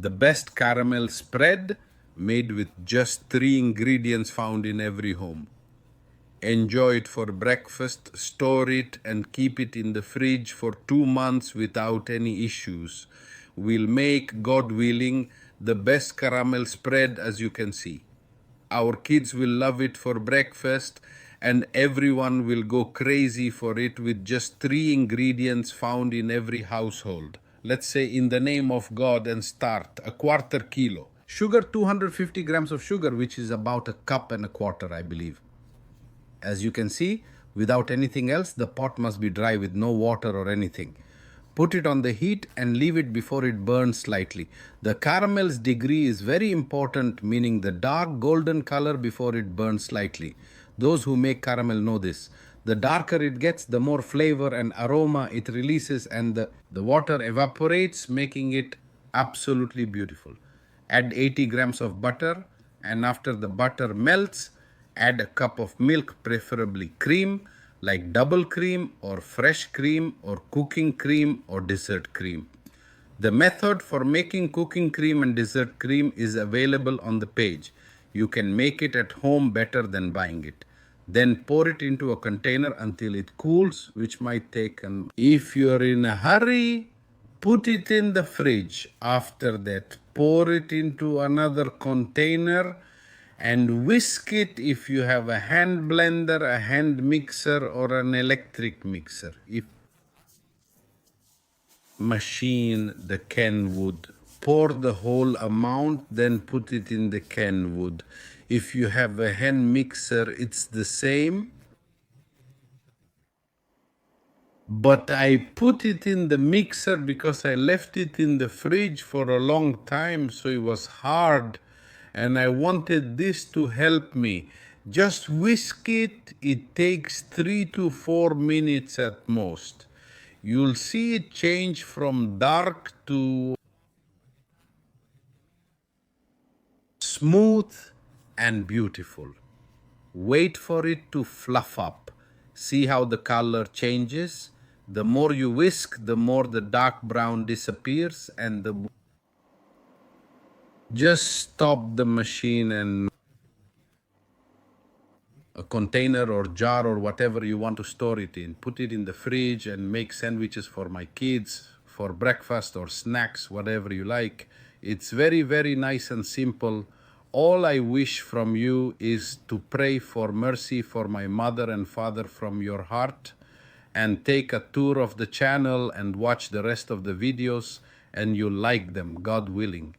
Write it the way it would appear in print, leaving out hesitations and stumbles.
The best caramel spread made with just 3 ingredients found in every home. Enjoy it for breakfast, store it, and keep it in the fridge for 2 months without any issues. We'll make, God willing, the best caramel spread as you can see. Our kids will love it for breakfast, and everyone will go crazy for it with just 3 ingredients found in every household. Let's say in the name of God and start a quarter kilo. Sugar, 250 grams of sugar, which is about a cup and a quarter, I believe. As you can see, without anything else, the pot must be dry with no water or anything. Put it on the heat and leave it before it burns slightly. The caramel's degree is very important, meaning the dark golden color before it burns slightly. Those who make caramel know this. The darker it gets, the more flavor and aroma it releases, and the water evaporates, making it absolutely beautiful. Add 80 grams of butter, and after the butter melts, add a cup of milk, preferably cream, like double cream or fresh cream or cooking cream or dessert cream. The method for making cooking cream and dessert cream is available on the page. You can make it at home better than buying it. Then pour it into a container until it cools, which might take if you're in a hurry, put it in the fridge. After that, pour it into another container and whisk it if you have a hand blender, a hand mixer, or an electric mixer. If machine the Kenwood, pour the whole amount, then put it in the Kenwood. If you have a hand mixer, it's the same. But I put it in the mixer because I left it in the fridge for a long time, so it was hard, and I wanted this to help me. Just whisk it. It takes 3 to 4 minutes at most. You'll see it change from dark to smooth and beautiful. Wait for it to fluff up. See how the color changes? The more you whisk, the more the dark brown disappears, and just stop the machine and a container or jar or whatever you want to store it in. Put it in the fridge and make sandwiches for my kids for breakfast or snacks, whatever you like. It's very, very nice and simple. All I wish from you is to pray for mercy for my mother and father from your heart, and take a tour of the channel and watch the rest of the videos, and you'll like them, God willing.